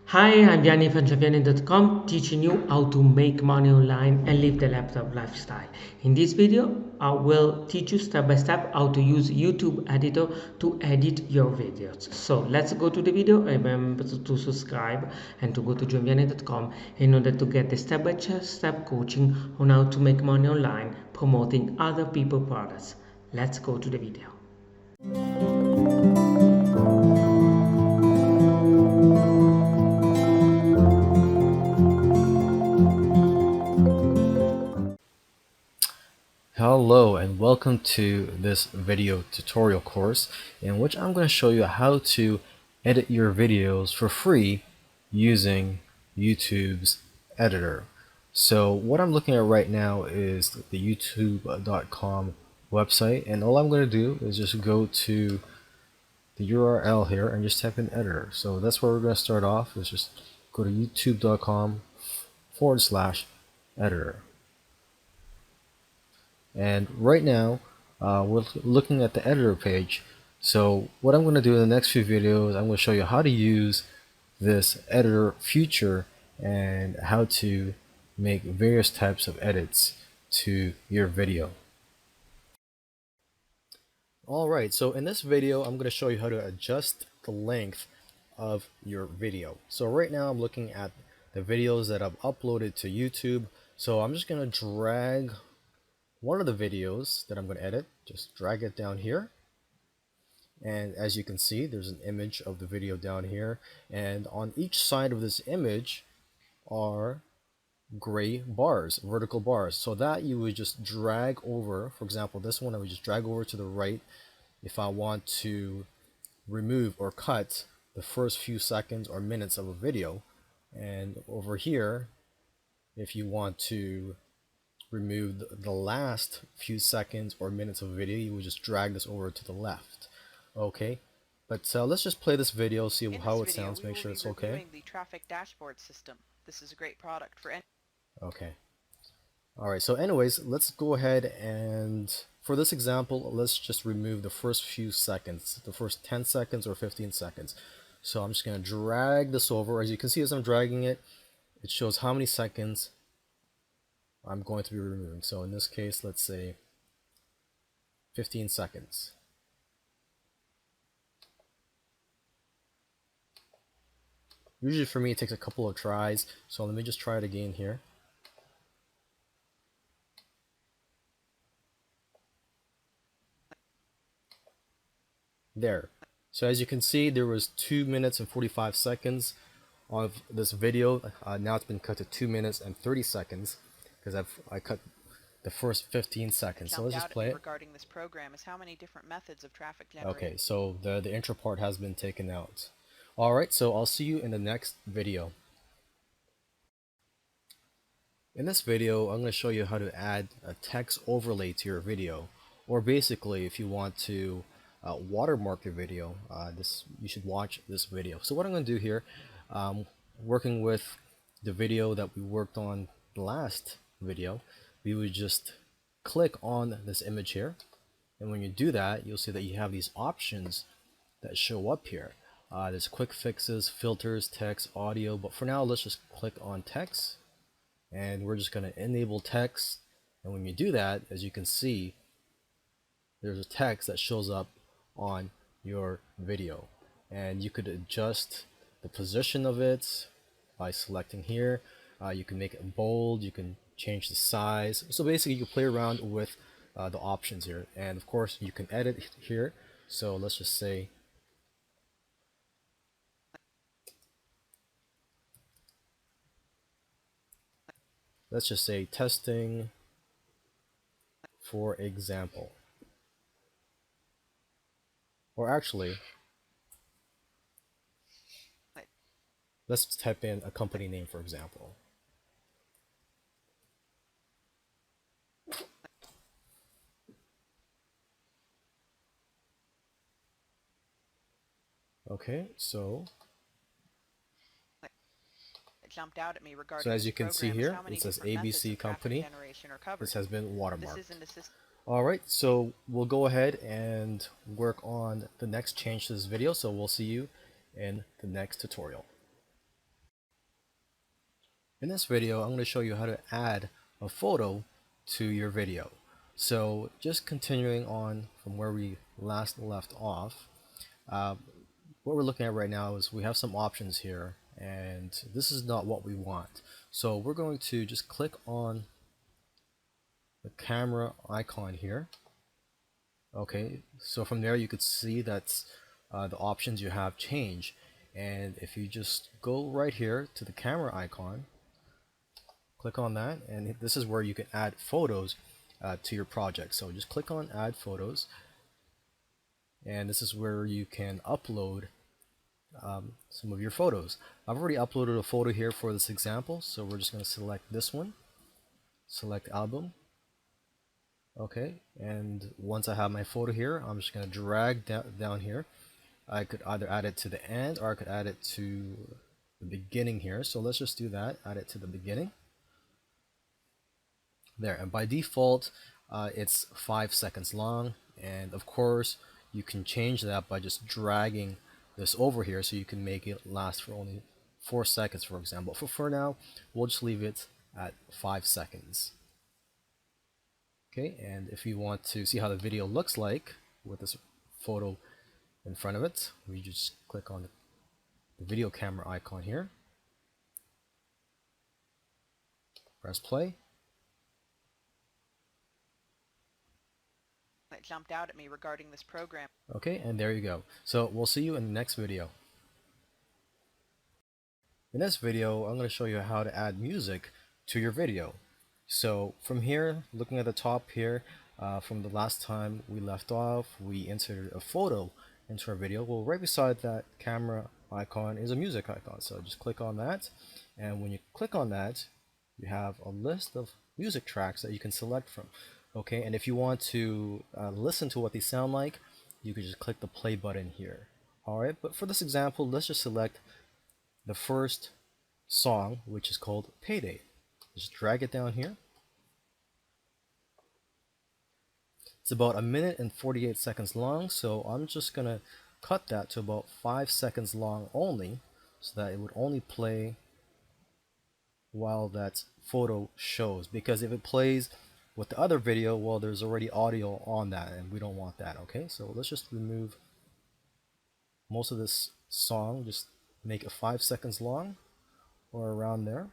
Hi, I'm Vianney from Vianney.com, teaching you how to make money online and live the laptop lifestyle. In this video, I will teach you step by step how to use YouTube editor to edit your videos. So let's go to the video. Remember to subscribe and to go to joinvianney.com in order to get the step-by-step coaching on how to make money online promoting other people's products. Let's go to the video. Hello and welcome to this video tutorial course in which I'm going to show you how to edit your videos for free using YouTube's editor. So what I'm looking at right now is the youtube.com website, and all I'm going to do is just go to the URL here and just type in editor. So that's where we're going to start off, is just go to youtube.com/editor. And right now we're looking at the editor page. So what I'm going to do in the next few videos, I'm going to show you how to use this editor feature and how to make various types of edits to your video. Alright, so in this video I'm going to show you how to adjust the length of your video. So right now I'm looking at the videos that I've uploaded to YouTube. So I'm just going to drag one of the videos that I'm going to edit, just drag it down here, and as you can see there's an image of the video down here, and on each side of this image are gray bars, vertical bars, so that you would just drag over. For example, this one I would just drag over to the right if I want to remove or cut the first few seconds or minutes of a video, and over here if you want to remove the last few seconds or minutes of video, you would just drag this over to the left. Okay, but let's just play this video, see how it sounds, make sure it's okay. The traffic dashboard system. This is a great product for any. Okay. Alright, so anyways, let's go ahead and for this example, let's just remove the first few seconds, the first 10 seconds or 15 seconds. So I'm just going to drag this over. As you can see, as I'm dragging it, it shows how many seconds I'm going to be removing. So in this case, let's say 15 seconds. Usually for me it takes a couple of tries, so let me just try it again here. There. So as you can see, there was 2 minutes and 45 seconds of this video. Now it's been cut to 2 minutes and 30 seconds because I cut the first 15 seconds. So let's just play it. Regarding this program is how many different methods of traffic generation. Okay, so the intro part has been taken out. Alright, so I'll see you in the next video. In this video, I'm going to show you how to add a text overlay to your video, or basically if you want to watermark your video, you should watch this video. So what I'm going to do here, working with the video that we worked on the last video, we would just click on this image here, and when you do that, you'll see that you have these options that show up here. There's quick fixes, filters, text, audio, but for now let's just click on text, and we're just going to enable text. And when you do that, as you can see, there's a text that shows up on your video, and you could adjust the position of it by selecting here. You can make it bold, you can change the size. So basically you can play around with the options here, and of course you can edit here. So let's just say testing for example, or actually let's type in a company name, for example. Okay, so Jumped out at me regarding so as you can see here, it says ABC Company. This has been watermarked. Alright, so we'll go ahead and work on the next change to this video, so we'll see you in the next tutorial. In this video, I'm going to show you how to add a photo to your video. So just continuing on from where we last left off, what we're looking at right now is we have some options here, and this is not what we want. So we're going to just click on the camera icon here. Okay, so from there you could see that the options you have change, and if you just go right here to the camera icon, click on that, and this is where you can add photos to your project. So just click on add photos, and this is where you can upload some of your photos. I've already uploaded a photo here for this example, so we're just going to select this one, select album. Okay, and once I have my photo here, I'm just going to drag down here. I could either add it to the end or I could add it to the beginning here. So let's just do that, add it to the beginning. There, and by default it's 5 seconds long, and of course you can change that by just dragging this over here, so you can make it last for only 4 seconds, for example. For now, we'll just leave it at 5 seconds. Okay, and if you want to see how the video looks like with this photo in front of it, we just click on the video camera icon here, press play. It jumped out at me regarding this program. Okay, and there you go. So we'll see you in the next video. In this video, I'm going to show you how to add music to your video. So from here, looking at the top here, from the last time we left off, we inserted a photo into our video. Well, right beside that camera icon is a music icon. So just click on that, and when you click on that, you have a list of music tracks that you can select from. Okay, and if you want to listen to what they sound like, you can just click the play button here. Alright, but for this example, let's just select the first song, which is called Payday. Just drag it down here. It's about 1 minute and 48 seconds long, so I'm just going to cut that to about 5 seconds long only, so that it would only play while that photo shows. Because if it plays with the other video, well, there's already audio on that, and we don't want that. Okay, so let's just remove most of this song, just make it 5 seconds long or around there.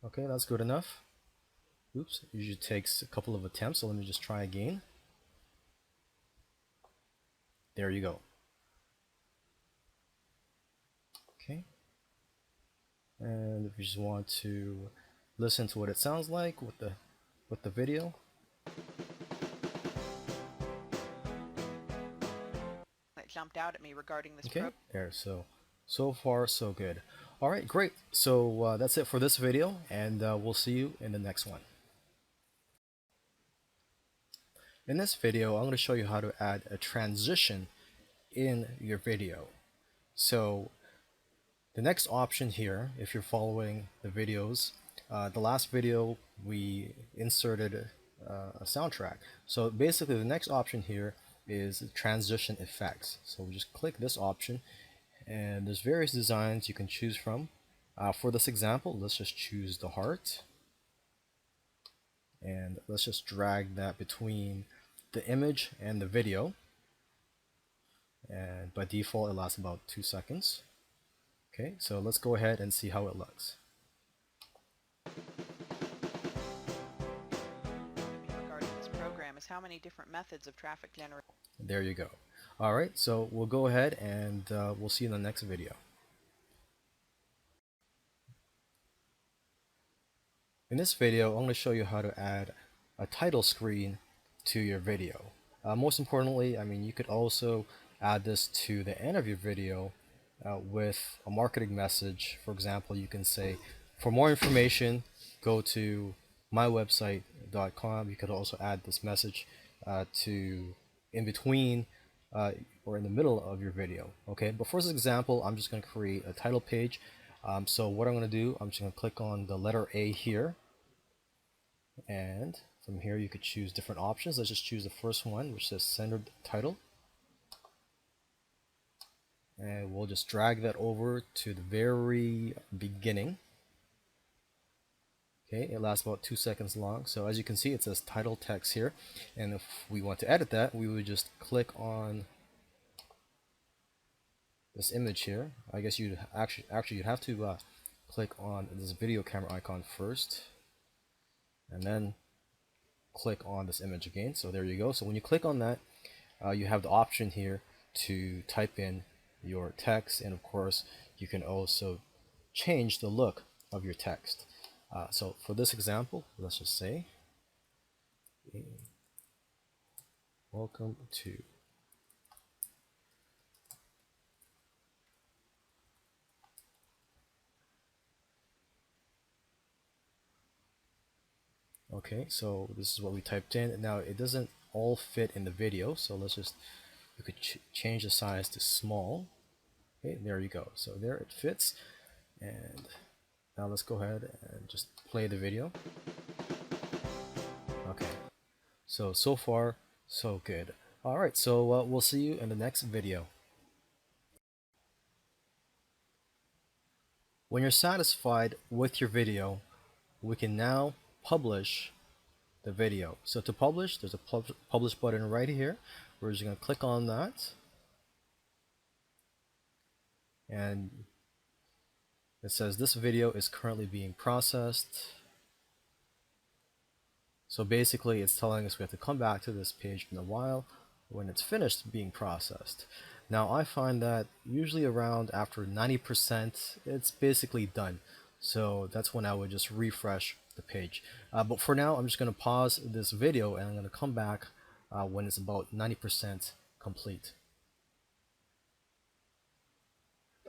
Okay, that's good enough. Oops, it usually takes a couple of attempts, so let me just try again. There you go. Okay, and if you just want to listen to what it sounds like with the video. It jumped out at me regarding this Okay, there, so far so good. Alright, great. So that's it for this video, and we'll see you in the next one. In this video, I'm going to show you how to add a transition in your video. So the next option here, if you're following the videos, the last video we inserted a soundtrack. So basically the next option here is transition effects. So we just click this option, and there's various designs you can choose from. For this example, let's just choose the heart, and let's just drag that between the image and the video, and by default it lasts about 2 seconds. Okay, so let's go ahead and see how it looks. Regarding this program is how many different methods of traffic generation. There you go. Alright, so we'll go ahead and we'll see you in the next video. In this video, I'm going to show you how to add a title screen to your video. Most importantly, I mean, you could also add this to the end of your video with a marketing message. For example, you can say, for more information, go to mywebsite.com. You could also add this message to in between or in the middle of your video. Okay, but for this example, I'm just going to create a title page. So what I'm going to do, I'm just going to click on the letter A here, and from here you could choose different options. Let's just choose the first one, which says centered title, and we'll just drag that over to the very beginning. Okay, it lasts about 2 seconds long. So as you can see, it says title text here, and if we want to edit that, we would just click on this image here. I guess you'd actually you'd have to click on this video camera icon first, and then click on this image again. So there you go. So when you click on that, you have the option here to type in your text, and of course you can also change the look of your text. So for this example, let's just say welcome to okay, so this is what we typed in. Now it doesn't all fit in the video, so let's just, you could change the size to small. Okay, there you go. So there it fits. And now let's go ahead and just play the video. Okay, so far so good. All right, so we'll see you in the next video. When you're satisfied with your video, we can now publish the video. So to publish, there's a publish button right here. We're just going to click on that, and it says this video is currently being processed. So basically it's telling us we have to come back to this page in a while when it's finished being processed. Now I find that usually around after 90% it's basically done. So that's when I would just refresh the page. But for now I'm just going to pause this video, and I'm going to come back when it's about 90% complete.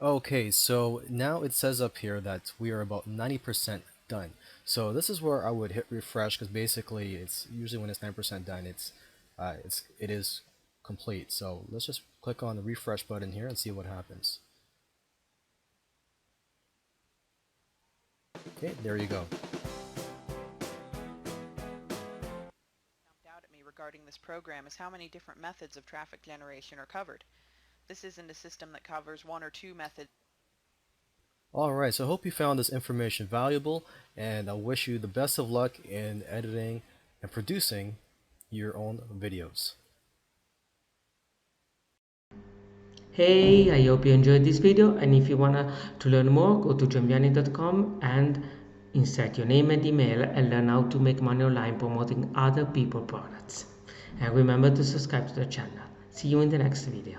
Okay, so now it says up here that we are about 90% done. So this is where I would hit refresh, because basically it's usually when it's 90% done, it is complete. So let's just click on the refresh button here and see what happens. Okay, there you go. Jumped out at me regarding this program is how many different methods of traffic generation are covered. This isn't a system that covers one or two methods. Alright, so I hope you found this information valuable, and I wish you the best of luck in editing and producing your own videos. Hey, I hope you enjoyed this video, and if you wanna to learn more, go to gianviani.com and insert your name and email and learn how to make money online promoting other people's products. And remember to subscribe to the channel. See you in the next video.